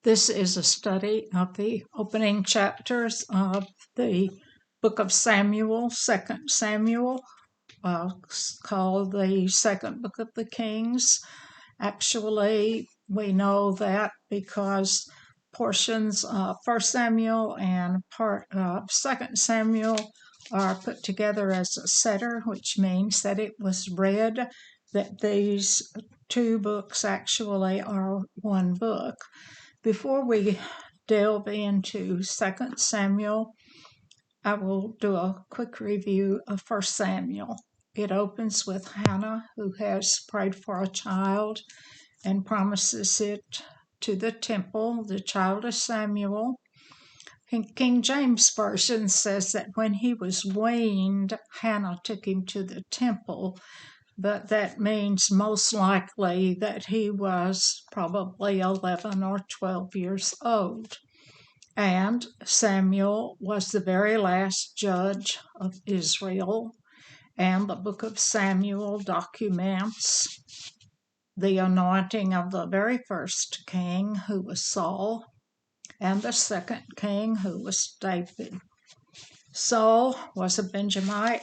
This is a study of the opening chapters of the book of Samuel, 2 Samuel, called the second book of the Kings. Actually, we know that because portions of 1 Samuel and part of 2 Samuel are put together as a setter, which means that it was read that these two books actually are one book. Before we delve into 2 Samuel, I will do a quick review of 1 Samuel. It opens with Hannah, who has prayed for a child and promises it to the temple. The child is Samuel. King James Version says that when he was weaned, Hannah took him to the temple, but that means most likely that he was probably 11 or 12 years old. And Samuel was the very last judge of Israel, and the book of Samuel documents the anointing of the very first king, who was Saul, and the second king, who was David. Saul was a Benjamite,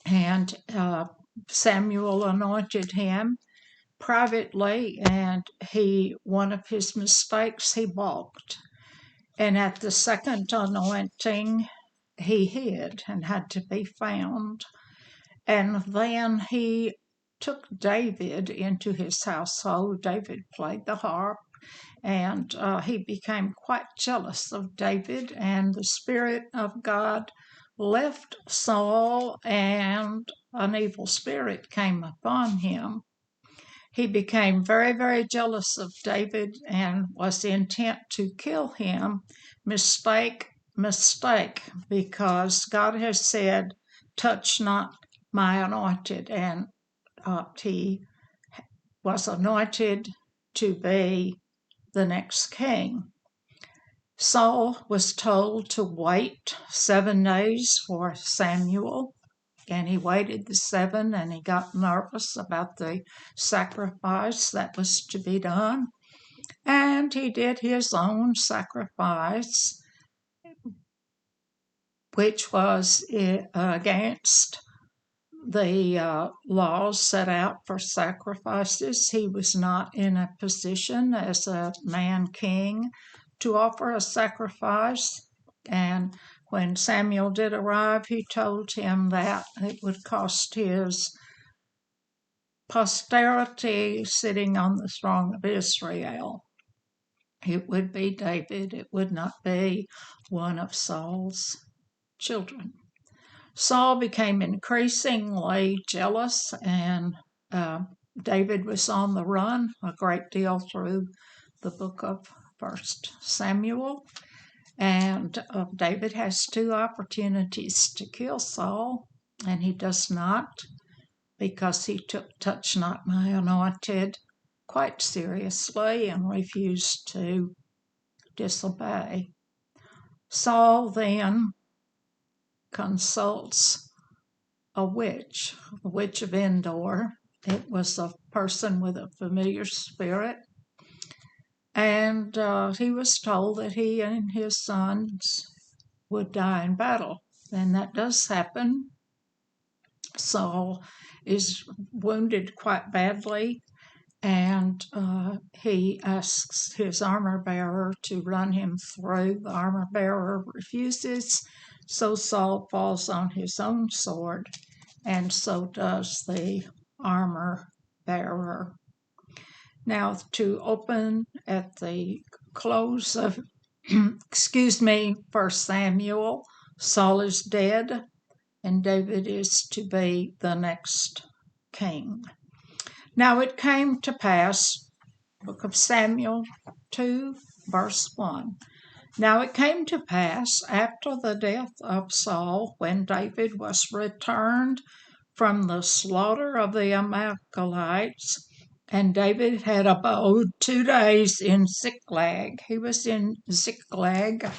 and Samuel anointed him privately, and one of his mistakes, he balked. And at the second anointing, he hid and had to be found. And then he took David into his household. David played the harp, and he became quite jealous of David, and the Spirit of God left Saul, and an evil spirit came upon him. He became very, very jealous of David and was intent to kill him. Mistake, because God has said, touch not my anointed, and he was anointed to be the next king. Saul was told to wait 7 days for Samuel, and he waited the 7, and he got nervous about the sacrifice that was to be done, and he did his own sacrifice, which was against the laws set out for sacrifices. He was not in a position as a man king to offer a sacrifice, and when Samuel did arrive, he told him that it would cost his posterity sitting on the throne of Israel. It would be David. It would not be one of Saul's children. Saul became increasingly jealous, and David was on the run a great deal through the book of 1 Samuel. And David has 2 opportunities to kill Saul, and he does not, because he took touch not my anointed quite seriously and refused to disobey. Saul then consults a witch of Endor. It was a person with a familiar spirit, and he was told that he and his sons would die in battle, and that does happen. Saul is wounded quite badly, and he asks his armor bearer to run him through. The armor bearer refuses, so Saul falls on his own sword, and so does the armor bearer. Now, to open at the close of 1 Samuel, Saul is dead, and David is to be the next king. Now it came to pass, book of Samuel 2, verse 1. Now it came to pass after the death of Saul, when David was returned from the slaughter of the Amalekites, and David had abode 2 days in Ziklag. He was in Ziklag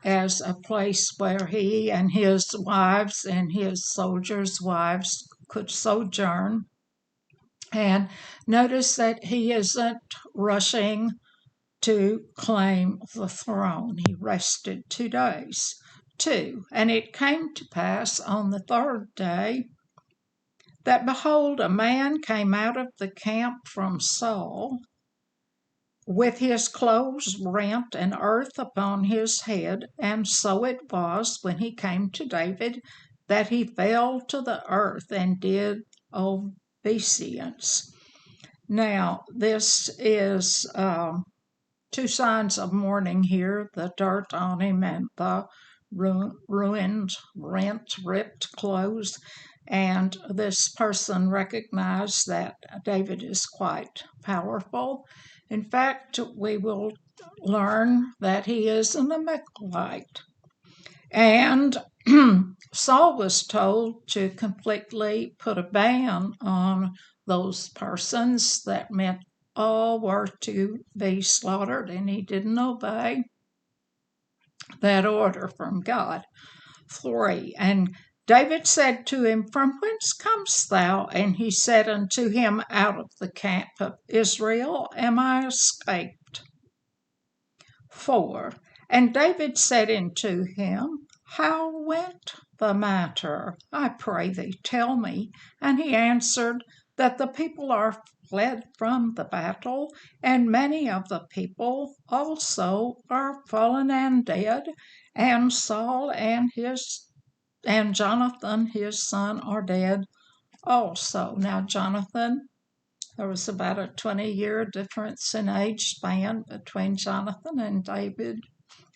as a place where he and his wives and his soldiers' wives could sojourn. And notice that he isn't rushing to claim the throne. He rested 2 days. 2. And it came to pass on the 3rd day that, behold, a man came out of the camp from Saul, with his clothes rent and earth upon his head. And so it was, when he came to David, that he fell to the earth and did obeisance. Now, this is 2 signs of mourning here: the dirt on him and the ruined, rent, ripped clothes. And this person recognized that David is quite powerful. In fact, we will learn that he is an Amalekite. And Saul was told to completely put a ban on those persons. That meant all were to be slaughtered, and he didn't obey that order from God. 3. And David said to him, From whence comest thou? And he said unto him, Out of the camp of Israel am I escaped. 4. And David said unto him, How went the matter? I pray thee, tell me. And he answered, That the people are fled from the battle, and many of the people also are fallen and dead, and Saul and Jonathan his son are dead also. Now Jonathan, there was about a 20-year difference in age span between Jonathan and David,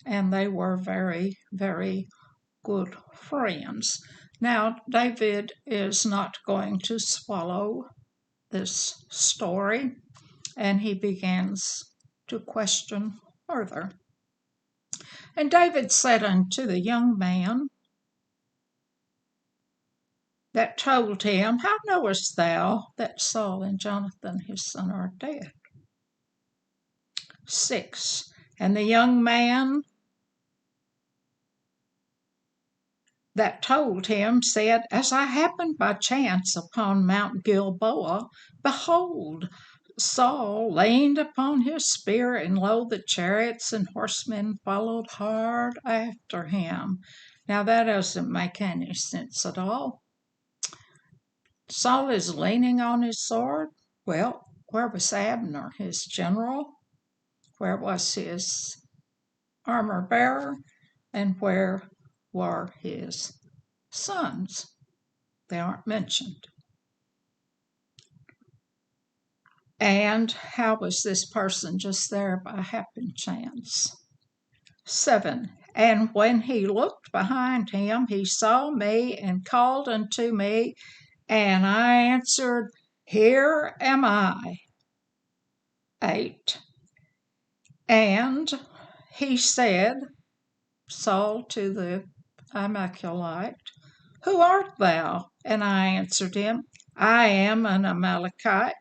and they were very, very good friends. Now, David is not going to swallow this story, and he begins to question further. And David said unto the young man that told him, How knowest thou that Saul and Jonathan his son are dead? 6. And the young man that told him said, As I happened by chance upon Mount Gilboa, behold, Saul leaned upon his spear, and lo, the chariots and horsemen followed hard after him. Now that doesn't make any sense at all. Saul is leaning on his sword. Well, where was Abner, his general? Where was his armor bearer? And where were his sons? They aren't mentioned. And how was this person just there by happen chance? 7. And when he looked behind him, he saw me and called unto me, and I answered, Here am I. 8. And he said, Saul to the Amalekite, Who art thou? And I answered him, I am an Amalekite.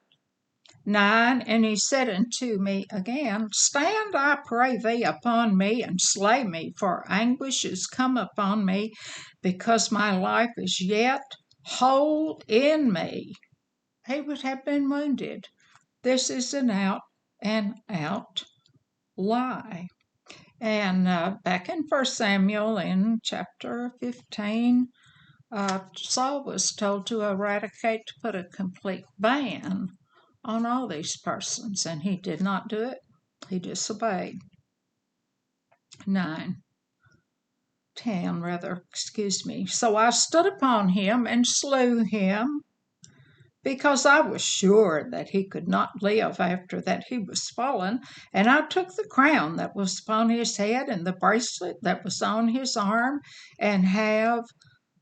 9. And he said unto me again, Stand, I pray thee, upon me, and slay me, for anguish is come upon me, because my life is yet whole in me. He would have been wounded. This is an out and out lie. And back in 1 Samuel in chapter 15, Saul was told to eradicate, to put a complete ban on all these persons, and he did not do it. He disobeyed. 10, excuse me. So I stood upon him and slew him, because I was sure that he could not live after that he was fallen. And I took the crown that was upon his head and the bracelet that was on his arm, and have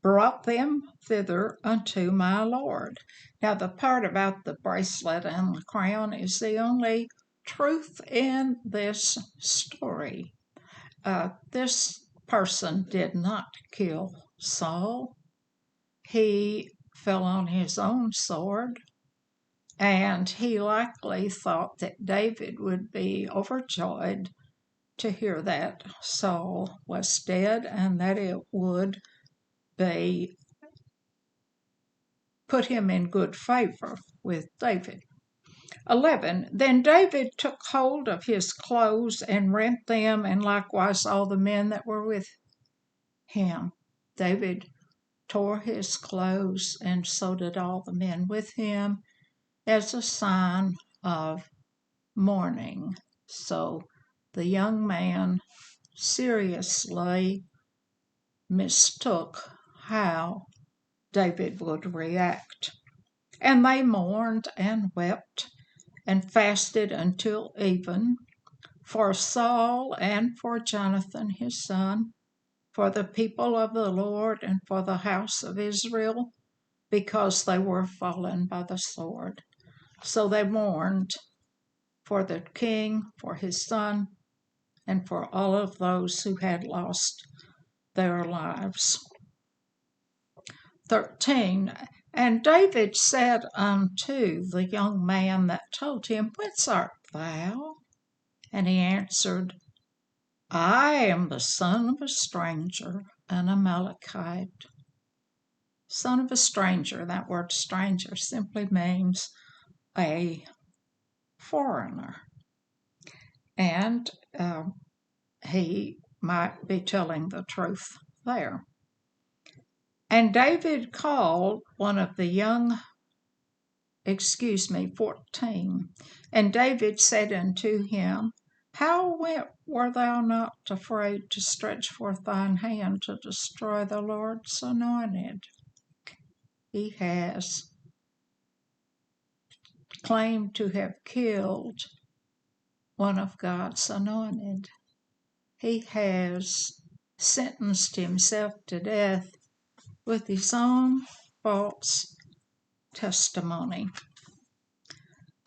brought them thither unto my Lord. Now, the part about the bracelet and the crown is the only truth in this story. This person did not kill Saul. He fell on his own sword, and he likely thought that David would be overjoyed to hear that Saul was dead, and that it would put him in good favor with David. 11. Then David took hold of his clothes and rent them, and likewise all the men that were with him. David tore his clothes, and so did all the men with him, as a sign of mourning. So the young man seriously mistook how David would react. And they mourned and wept and fasted until even for Saul and for Jonathan his son, for the people of the Lord and for the house of Israel, because they were fallen by the sword. So they mourned for the king, for his son, and for all of those who had lost their lives. 13. And David said unto the young man that told him, Whence art thou? And he answered, I am the son of a stranger, an Amalekite. Son of a stranger, that word stranger simply means a foreigner. And he might be telling the truth there. And David called one of the 14. And David said unto him, How were thou not afraid to stretch forth thine hand to destroy the Lord's anointed? He has claimed to have killed one of God's anointed. He has sentenced himself to death with his own false testimony.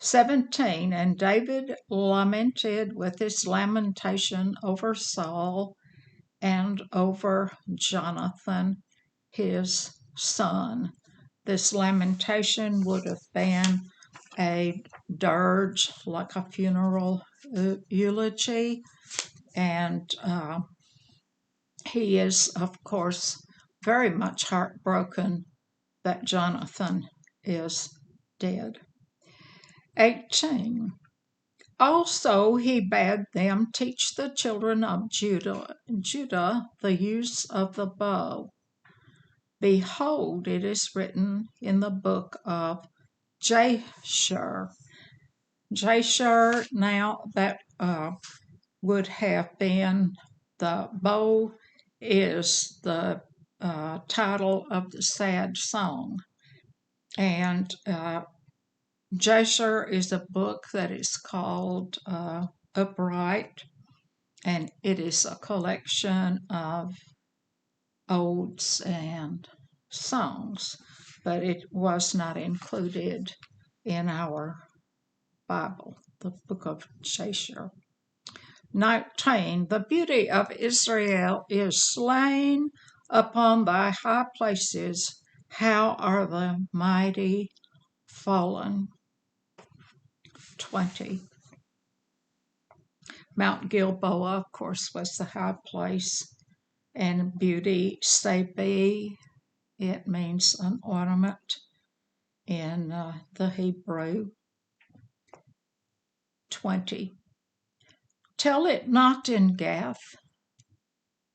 17. And David lamented with his lamentation over Saul and over Jonathan, his son. This lamentation would have been a dirge, like a funeral eulogy, and he is, of course, very much heartbroken that Jonathan is dead. 18. Also he bade them teach the children of Judah the use of the bow. Behold, it is written in the book of Jasher. Jasher, now that would have been the bow, is the title of the sad song. And Jasher is a book that is called Upright, and it is a collection of odes and songs, but it was not included in our Bible, the book of Jasher. 19. The beauty of Israel is slain upon thy high places. How are the mighty fallen? 20. Mount Gilboa, of course, was the high place, and beauty, Sebi, it means an ornament in the Hebrew. 20. Tell it not in Gath,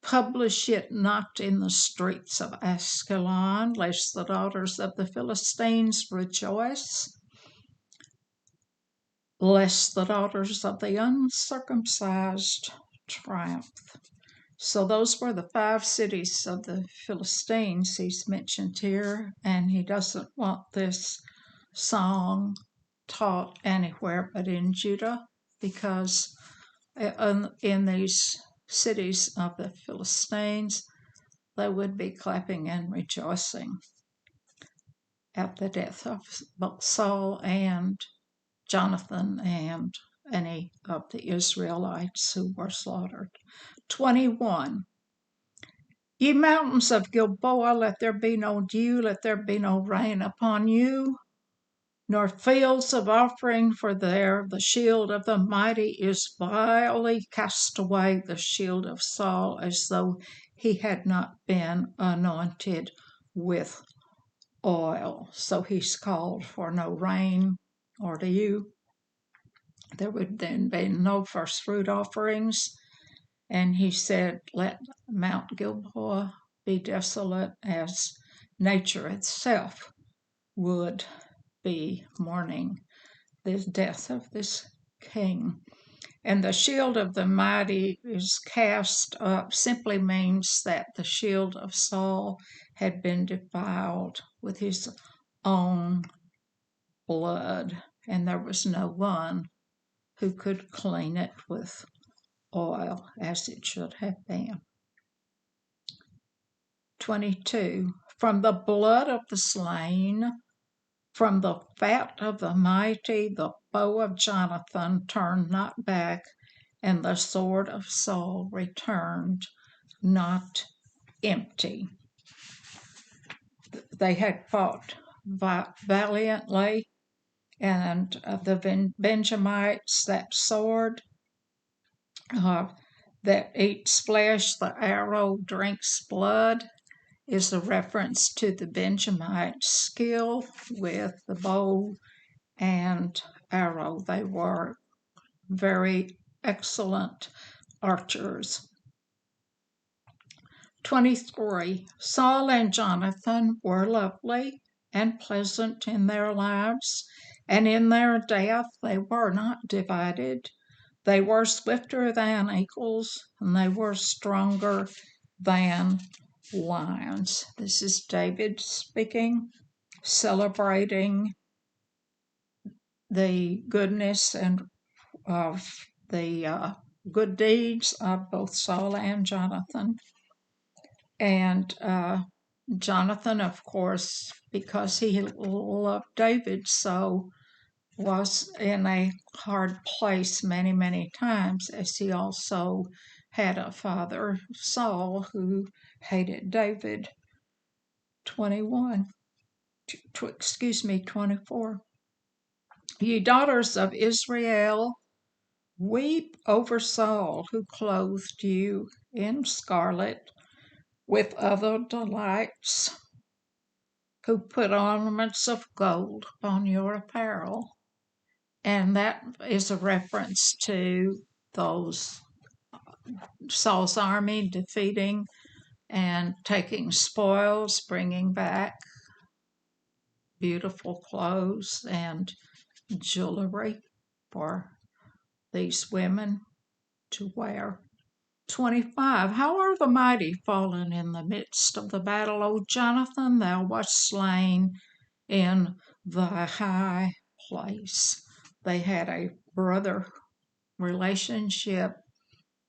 publish it not in the streets of Askelon, lest the daughters of the Philistines rejoice, lest the daughters of the uncircumcised triumph. So those were the 5 cities of the Philistines he's mentioned here, and he doesn't want this song taught anywhere but in Judah, because in these cities of the Philistines, they would be clapping and rejoicing at the death of both Saul and Jonathan and any of the Israelites who were slaughtered. 21. Ye mountains of Gilboa, let there be no dew, let there be no rain upon you, nor fields of offering, for there the shield of the mighty is vilely cast away, the shield of Saul, as though he had not been anointed with oil. So he's called for no rain or dew, there would then be no first fruit offerings. And he said, let Mount Gilboa be desolate as nature itself would be mourning the death of this king. And the shield of the mighty is cast up simply means that the shield of Saul had been defiled with his own blood, and there was no one who could clean it with oil as it should have been. 22. From the blood of the slain, from the fat of the mighty, the bow of Jonathan turned not back, and the sword of Saul returned not empty. They had fought valiantly, and the Benjamites, that sword that eats flesh, the arrow drinks blood, is a reference to the Benjamites' skill with the bow and arrow. They were very excellent archers. 23. Saul and Jonathan were lovely and pleasant in their lives, and in their death they were not divided. They were swifter than eagles, and they were stronger than lions. This is David speaking, celebrating the goodness and of the good deeds of both Saul and Jonathan. And Jonathan, of course, because he loved David so, was in a hard place many, many times, as he also had a father, Saul, who hated David. 24. Ye daughters of Israel, weep over Saul, who clothed you in scarlet with other delights, who put ornaments of gold upon your apparel. And that is a reference to those Saul's army defeating and taking spoils, bringing back beautiful clothes and jewelry for these women to wear. 25. How are the mighty fallen in the midst of the battle? O Jonathan, thou wast slain in thy high place. They had a brother relationship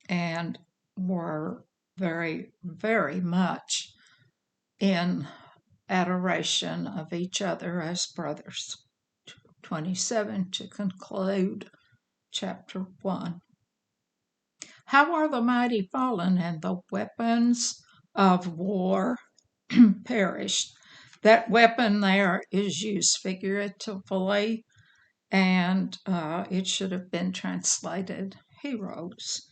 and were very, very much in adoration of each other as brothers. 27, to conclude chapter 1. How are the mighty fallen, and the weapons of war perished? That weapon there is used figuratively, and it should have been translated heroes.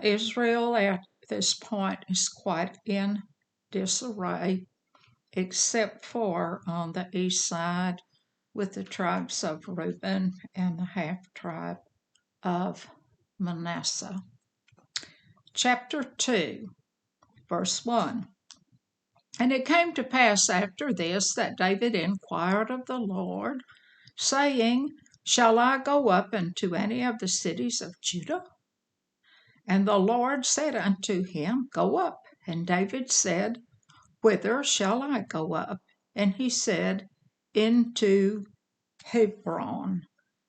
Israel at this point is quite in disarray, except for on the east side with the tribes of Reuben and the half-tribe of Manasseh. Chapter 2, verse 1. And it came to pass after this that David inquired of the Lord, saying, Shall I go up into any of the cities of Judah? And the Lord said unto him, Go up. And David said, Whither shall I go up? And he said, Into Hebron.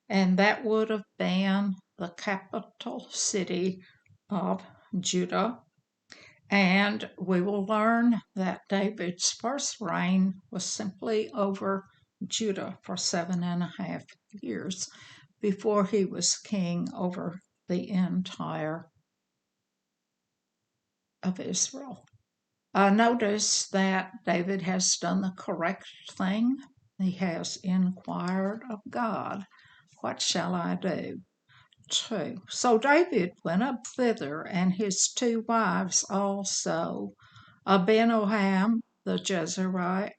And that would have been the capital city of Judah. And we will learn that David's first reign was simply over Judah for 7.5 years before he was king over the entire of Israel. Notice that David has done the correct thing. He has inquired of God, What shall I do? 2. So David went up thither, and his 2 wives also, Abinoam the Jezreelitess,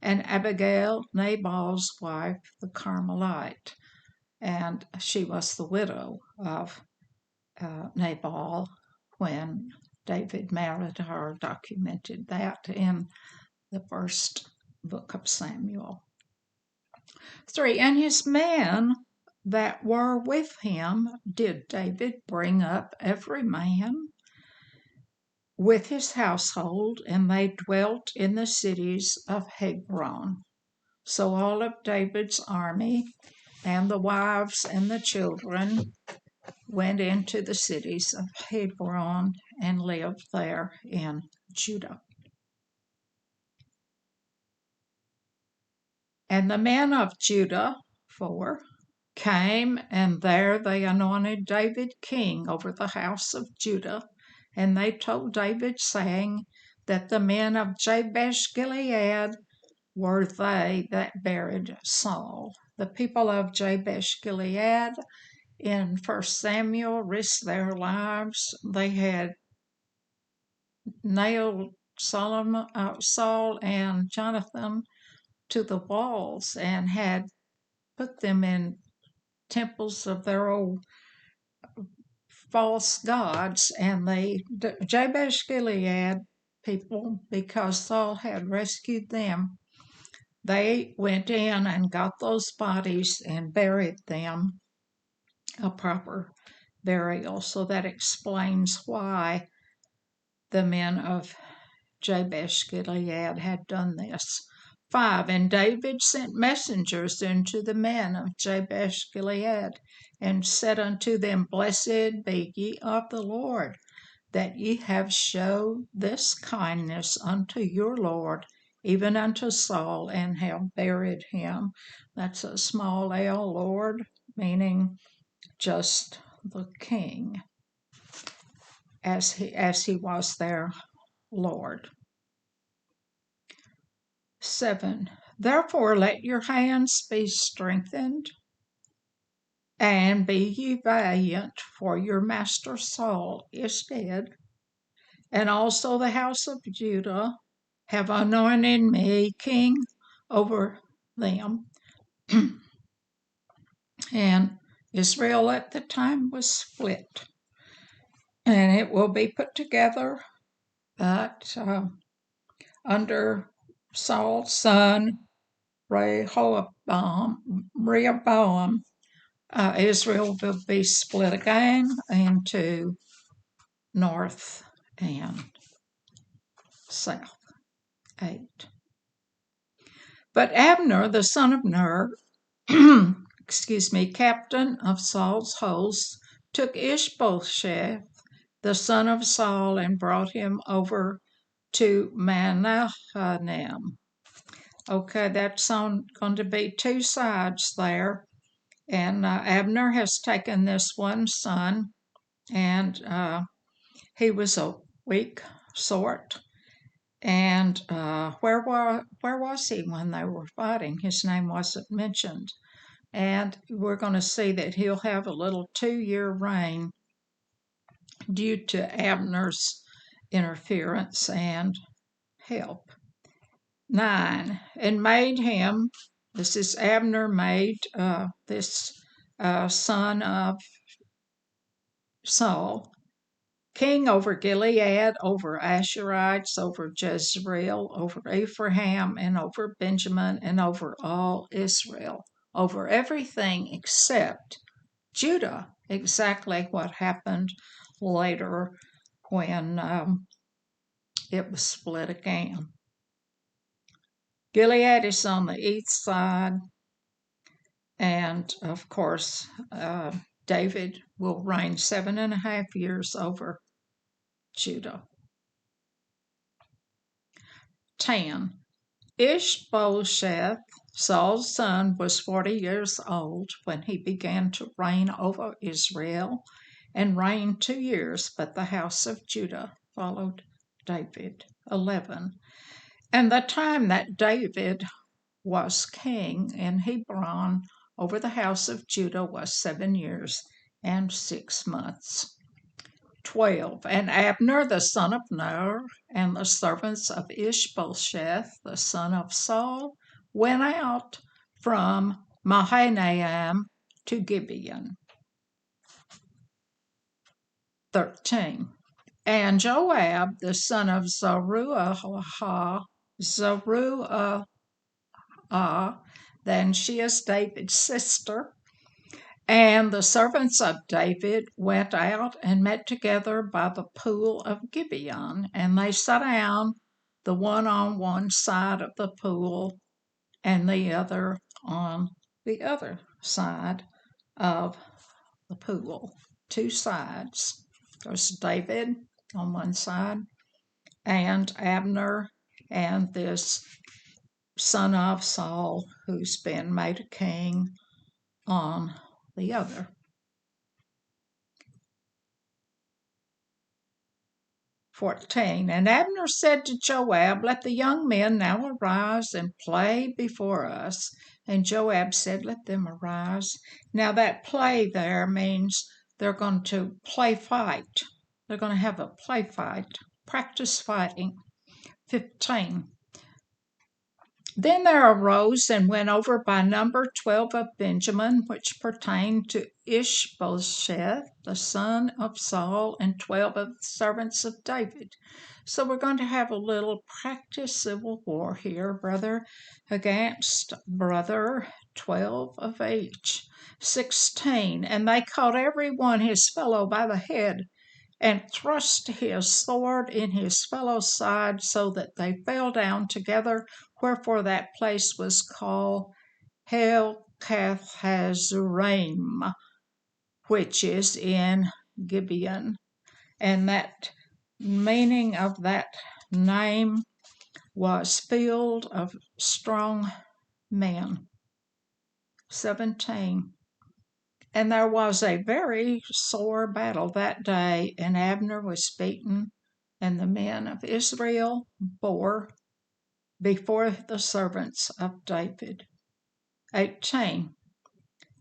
and Abigail, Nabal's wife, the Carmelite. and she was the widow of Nabal when David married her, documented that in the first book of Samuel. 3, and his men that were with him did David bring up every man with his household, and they dwelt in the cities of Hebron. So all of David's army and the wives and the children went into the cities of Hebron and lived there in Judah. And the men of Judah, 4, came, and there they anointed David king over the house of Judah. And they told David, saying that the men of Jabesh Gilead were they that buried Saul. The people of Jabesh Gilead in 1 Samuel risked their lives. They had nailed Saul and Jonathan to the walls and had put them in temples of their old false gods. And the Jabesh Gilead people, because Saul had rescued them, they went in and got those bodies and buried them a proper burial. So that explains why the men of Jabesh Gilead had done this. 5, and David sent messengers unto the men of Jabesh Gilead, and said unto them, Blessed be ye of the Lord, that ye have showed this kindness unto your Lord, even unto Saul, and have buried him. That's a small l, Lord, meaning just the king, as he was their Lord. 7, therefore let your hands be strengthened, and be ye valiant, for your master Saul is dead, and also the house of Judah have anointed me king over them. And Israel at the time was split, and it will be put together that under Saul's son Rehoboam, Israel will be split again into north and south. 8. But Abner, the son of Ner, captain of Saul's host, took Ishbosheth, the son of Saul, and brought him over to Mahanaim. Okay, that's going to be two sides there. And Abner has taken this one son, and he was a weak sort. And where was he when they were fighting? His name wasn't mentioned. And we're going to see that he'll have a little 2-year reign due to Abner's interference and help. 9, and made him, this is Abner made this son of Saul, king over Gilead, over Asherites, over Jezreel, over Ephraim, and over Benjamin, and over all Israel, over everything except Judah. Exactly what happened later when it was split again. Gilead is on the east side, and of course, David will reign 7.5 years over Judah. 10. Ishbosheth, Saul's son, was 40 years old when he began to reign over Israel, and reigned 2 years, but the house of Judah followed David. 11. And the time that David was king in Hebron over the house of Judah was 7 years and 6 months. 12. And Abner the son of Ner, and the servants of Ishbosheth the son of Saul, went out from Mahanaim to Gibeon. 13. And Joab, the son of Zeruiah, then she is David's sister, and the servants of David went out and met together by the pool of Gibeon, and they sat down, the one on one side of the pool and the other on the other side of the pool. Two sides. There's David on one side and Abner and this son of Saul who's been made a king on the other. 14. And Abner said to Joab, let the young men now arise and play before us. And Joab said, let them arise. Now that play there means they're going to play fight. They're going to have a play fight, practice fighting. 15. Then there arose and went over by number 12 of Benjamin, which pertained to Ishbosheth, the son of Saul, and 12 of the servants of David. So we're going to have a little practice civil war here, brother against brother, 12 of each. 16. And they caught every one his fellow by the head, and thrust his sword in his fellow's side, so that they fell down together, wherefore that place was called Helkath-Hazuraim, which is in Gibeon. And that meaning of that name was field of strong men. 17. And there was a very sore battle that day, and Abner was beaten, and the men of Israel bore before the servants of David. 18.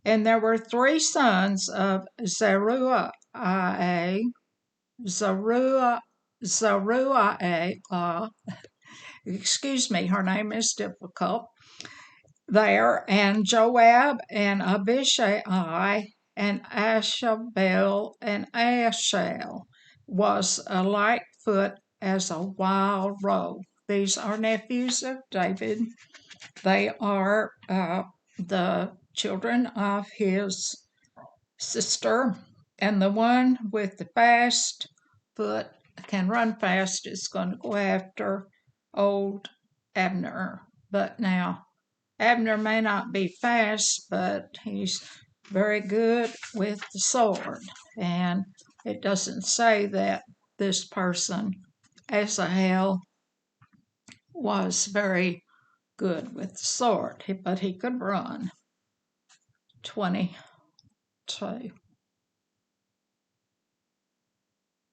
And there were 3 sons of Zeruiah. Excuse me, her name is difficult. There, and Joab and Abishai and Ashabel and Ashel was a light foot as a wild roe. These are nephews of David. They are the children of his sister, and the one with the fast foot can run fast is going to go after old Abner. But now Abner may not be fast, but he's very good with the sword. And it doesn't say that this person, Asahel, was very good with the sword, but he could run. 22.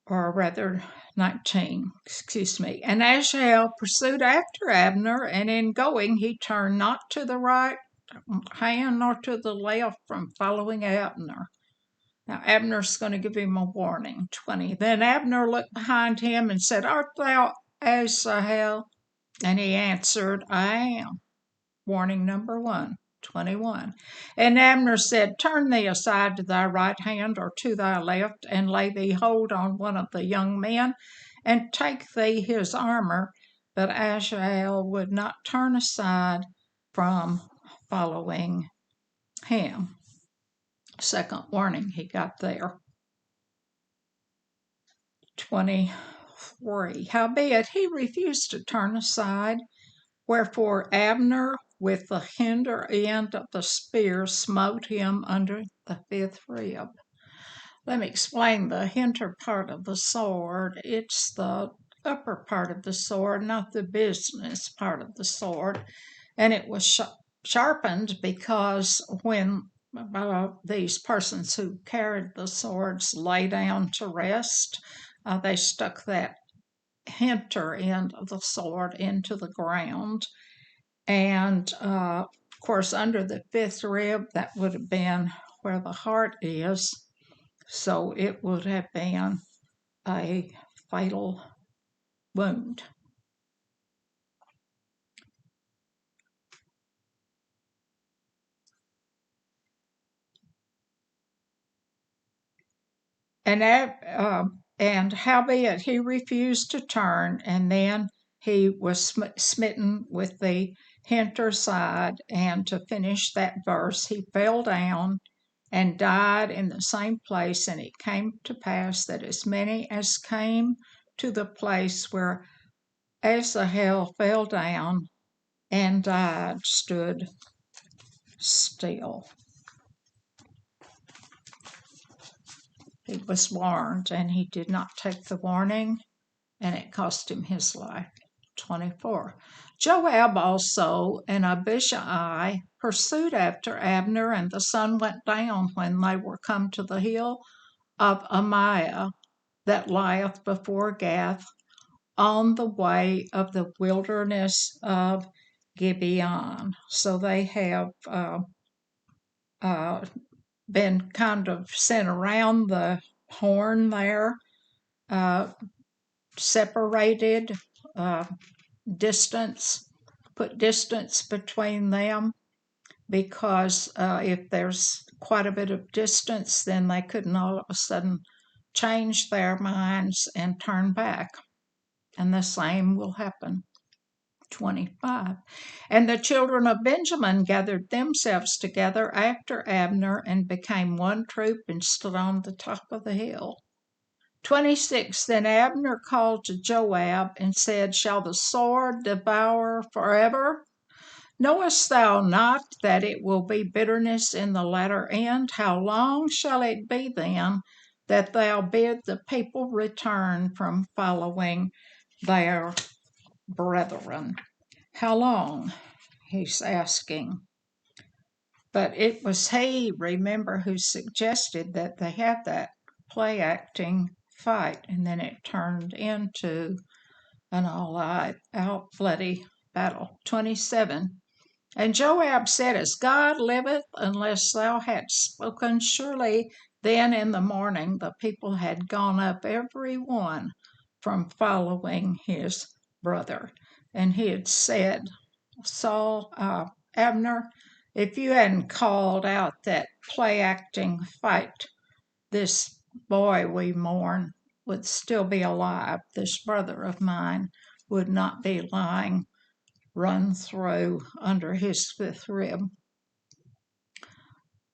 Or rather 19, excuse me. And Asahel pursued after Abner, and in going he turned not to the right hand nor to the left from following Abner. Now Abner's going to give him a warning. 20. Then Abner looked behind him and said, art thou Asahel? And he answered, I am. Warning number 1. 21. And Abner said, turn thee aside to thy right hand or to thy left, and lay thee hold on one of the young men, and take thee his armor. But Asahel would not turn aside from following him. Second warning he got there. 23. Howbeit he refused to turn aside, wherefore Abner with the hinder end of the spear smote him under the 5th rib. Let me explain the hinder part of the sword. It's the upper part of the sword, not the business part of the sword. And it was sharpened because when these persons who carried the swords lay down to rest, they stuck that hinder end of the sword into the ground. And of course, under the 5th rib, that would have been where the heart is. So it would have been a fatal wound. And howbeit he refused to turn, and then he was smitten with the hinter side. And to finish that verse, he fell down and died in the same place. And it came to pass that as many as came to the place where Asahel fell down and died stood still. He was warned, and he did not take the warning, and it cost him his life. 24. Joab also and Abishai pursued after Abner, and the sun went down when they were come to the hill of Amiah that lieth before Gath, on the way of the wilderness of Gibeon. So they have been kind of sent around the horn there, separated, distance, put distance between them, because if there's quite a bit of distance, then they couldn't all of a sudden change their minds and turn back. And the same will happen. 25. And the children of Benjamin gathered themselves together after Abner and became one troop and stood on the top of the hill. 26. Then Abner called to Joab and said, Shall the sword devour forever? Knowest thou not that it will be bitterness in the latter end? How long shall it be then that thou bid the people return from following their brethren? How long? He's asking. But it was he, remember, who suggested that they have that play acting fight, and then it turned into an all-out bloody battle. 27. And Joab said, As God liveth, unless thou hadst spoken, surely then in the morning the people had gone up every one from following his brother. And he had said, Abner, if you hadn't called out that play acting fight, this boy we mourn would still be alive. This brother of mine would not be lying run through under his fifth rib.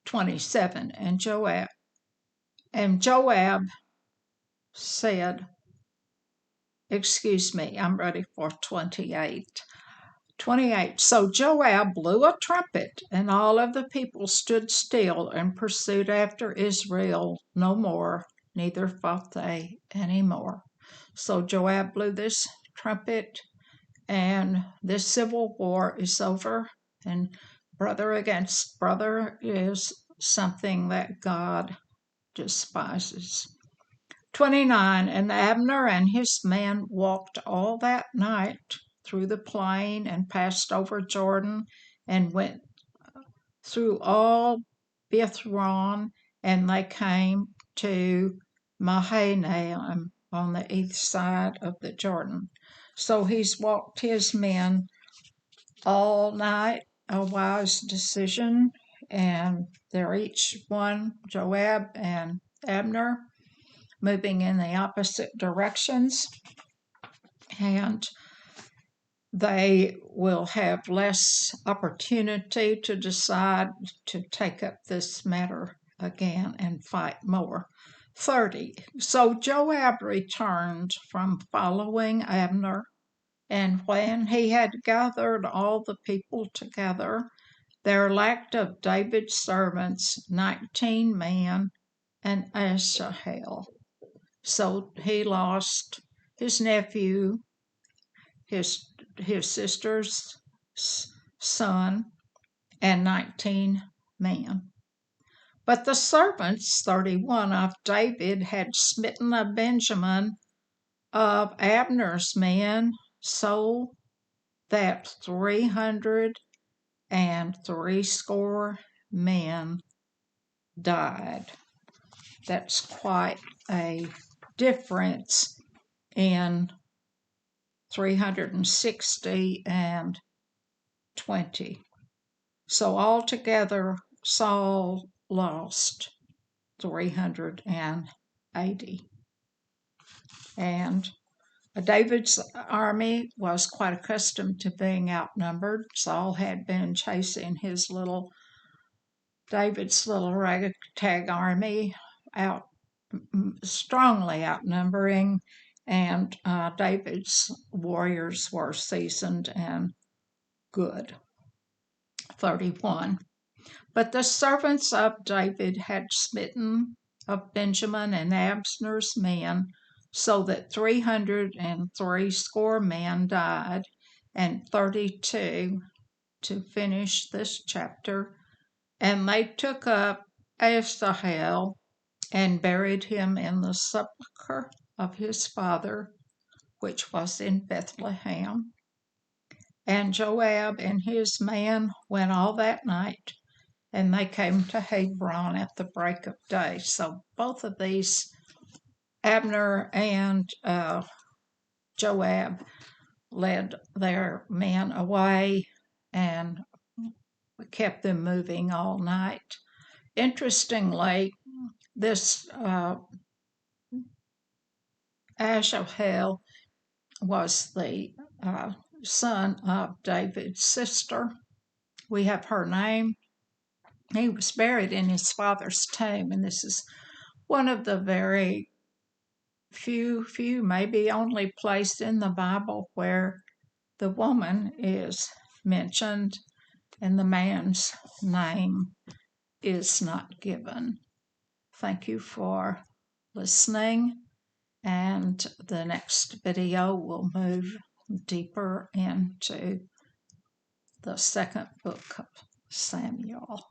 27. And Joab said, I'm ready for 28. 28. So Joab blew a trumpet, and all of the people stood still and pursued after Israel no more, neither fought they any more. So Joab blew this trumpet, and this civil war is over, and brother against brother is something that God despises. 29. And Abner and his men walked all that night through the plain and passed over Jordan and went through all Bithron, and they came to Mahanaim on the east side of the Jordan. So he's walked his men all night, a wise decision, and they're each one, Joab and Abner, moving in the opposite directions, and they will have less opportunity to decide to take up this matter again and fight more. 30. So Joab returned from following Abner, and when he had gathered all the people together, there lacked of David's servants 19 men and Asahel. So he lost his nephew, his sister's son, and 19 men. But the servants, 31, of David had smitten a Benjamin of Abner's men, so that 360 men died. That's quite a difference in 360 and 20. So altogether, Saul lost 360 80. And David's army was quite accustomed to being outnumbered. Saul had been chasing David's little ragtag army out, strongly outnumbering, and David's warriors were seasoned and good. 31. But the servants of David had smitten of Benjamin and Abner's men, so that 360 men died, and 32 to finish this chapter. And they took up Asahel and buried him in the sepulchre of his father, which was in Bethlehem. And Joab and his men went all that night, and they came to Hebron at the break of day. So both of these, Abner and Joab, led their men away and kept them moving all night. Interestingly, this Asahel was the son of David's sister. We have her name. He was buried in his father's tomb, and this is one of the very few, maybe only place in the Bible where the woman is mentioned and the man's name is not given. Thank you for listening, and the next video will move deeper into the second book of Samuel.